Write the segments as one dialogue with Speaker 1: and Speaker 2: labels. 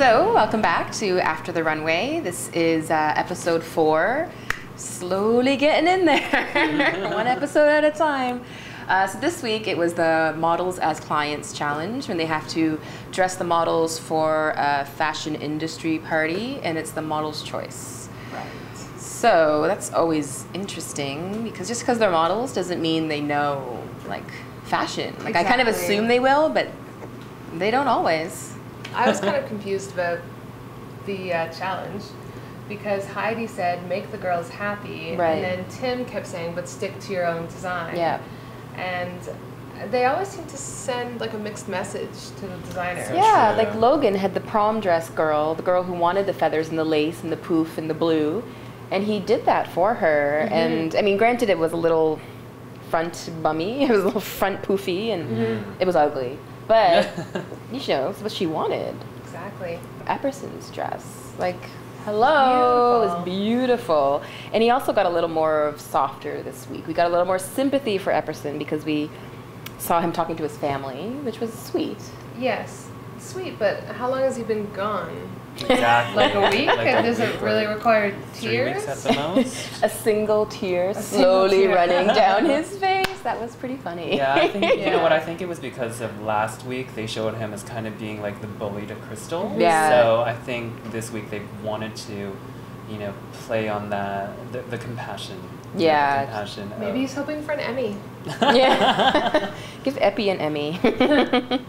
Speaker 1: So, welcome back to After the Runway. This is episode 4. Slowly getting in there, one episode at a time. So this week it was the Models as Clients Challenge, when they have to dress the models for a fashion industry party, and it's the model's choice.
Speaker 2: Right.
Speaker 1: So that's always interesting, because just because they're models doesn't mean they know, like, fashion. Like, I kind of assume they will, but they don't always.
Speaker 2: I was kind of confused about the challenge, because Heidi said, make the girls happy,
Speaker 1: Right.
Speaker 2: and then Tim kept saying, but stick to your own design.
Speaker 1: Yeah.
Speaker 2: And they always seem to send like a mixed message to the designers.
Speaker 1: Yeah, like Logan had the prom dress girl, the girl who wanted the feathers and the lace and the poof and the blue, and he did that for her. Mm-hmm. And I mean, granted, it was a little front bummy, it was a little front poofy, and it was ugly. But you know, it's what she wanted.
Speaker 2: Exactly.
Speaker 1: Epperson's dress, like, hello, it was beautiful. And he also got a little more softer this week. We got a little more sympathy for Epperson because we saw him talking to his family, which was sweet.
Speaker 2: Yes, sweet, but how long has he been gone?
Speaker 3: Exactly.
Speaker 2: Like a week? And does it really require tears?
Speaker 3: 3 weeks at the most.
Speaker 1: A single tear slowly running down his face. That was pretty funny.
Speaker 3: Yeah, I think, you know what, I think it was because of last week they showed him as kind of being like the bully to Crystal.
Speaker 1: Yeah.
Speaker 3: So I think this week they wanted to, you know, play on that, the compassion.
Speaker 1: Yeah.
Speaker 3: The compassion.
Speaker 2: Maybe he's hoping for an Emmy.
Speaker 1: Yeah. Give Epi an Emmy.
Speaker 3: Yeah.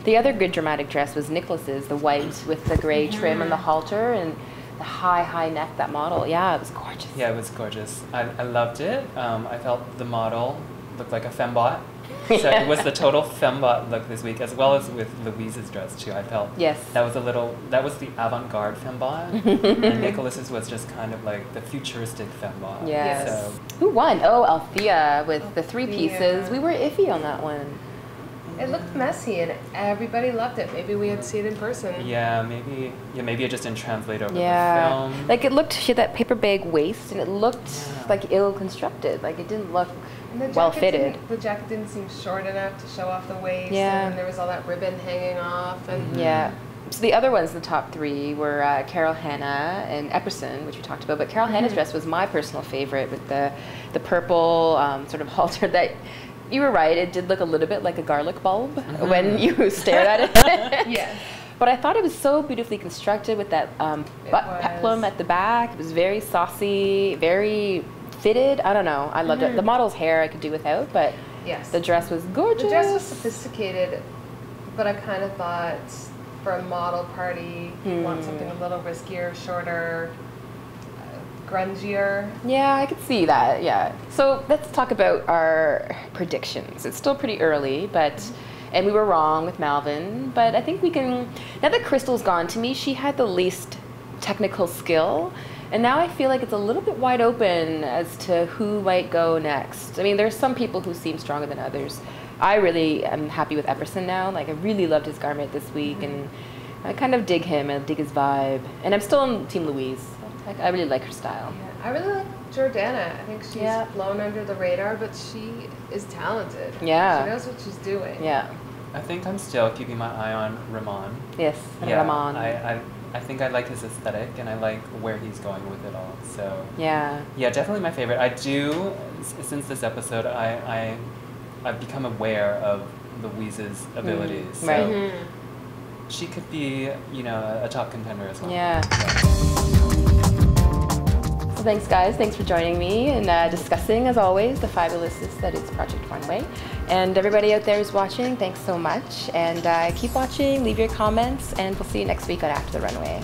Speaker 1: The other good dramatic dress was Nicholas's, the white with the gray trim and the halter and the high neck, that model. Yeah, it was gorgeous.
Speaker 3: Yeah, it was gorgeous. I loved it. I felt the model looked like a fembot. So it was the total fembot look this week, as well as with Louise's dress too. I felt that was the avant-garde fembot, and Nicholas's was just kind of like the futuristic fembot.
Speaker 1: Yes.
Speaker 3: So.
Speaker 1: Who won? Oh, Althea with the 3 pieces. We were iffy on that one.
Speaker 2: It looked messy and everybody loved it. Maybe we had to see it in person.
Speaker 3: Yeah, maybe it just didn't translate over the film.
Speaker 1: Like it looked, she had that paper bag waist, and it looked like ill-constructed. Like it didn't look well-fitted.
Speaker 2: The jacket didn't seem short enough to show off the waist.
Speaker 1: Yeah.
Speaker 2: And there was all that ribbon hanging off. And
Speaker 1: Yeah. So the other ones, the top 3, were Carol Hanna and Epperson, which we talked about. But Carol Hanna's dress was my personal favorite, with the purple sort of halter that. You were right, it did look a little bit like a garlic bulb when you stared at it.
Speaker 2: Yes.
Speaker 1: But I thought it was so beautifully constructed with that peplum at the back. It was very saucy, very fitted. I don't know. I loved it. The model's hair I could do without, but the dress was gorgeous.
Speaker 2: The dress was sophisticated, but I kind of thought for a model party, you want something a little riskier, shorter, grungier. Yeah,
Speaker 1: I could see that, yeah. So let's talk about our predictions. It's still pretty early, but, and we were wrong with Malvin, but I think we can, now that Crystal's gone, to me, she had the least technical skill, and now I feel like it's a little bit wide open as to who might go next. I mean, there's some people who seem stronger than others. I really am happy with Epperson now. Like, I really loved his garment this week, and I kind of dig him, and dig his vibe. And I'm still on Team Louise. I really like her style.
Speaker 2: Yeah, I really like Jordana. I think she's flown under the radar, but she is talented.
Speaker 1: Yeah.
Speaker 2: She knows what she's doing.
Speaker 1: Yeah.
Speaker 3: I think I'm still keeping my eye on Ramon.
Speaker 1: Yes,
Speaker 3: yeah,
Speaker 1: Ramon.
Speaker 3: I think I like his aesthetic, and I like where he's going with it all. So
Speaker 1: yeah,
Speaker 3: definitely my favorite. I do, since this episode, I've become aware of Louise's abilities. So she could be, you know, a top contender as well.
Speaker 1: Yeah. So thanks, guys. Thanks for joining me and discussing, as always, the fabulousness that is Project Runway. And everybody out there who's watching, thanks so much. And keep watching, leave your comments, and we'll see you next week on After the Runway.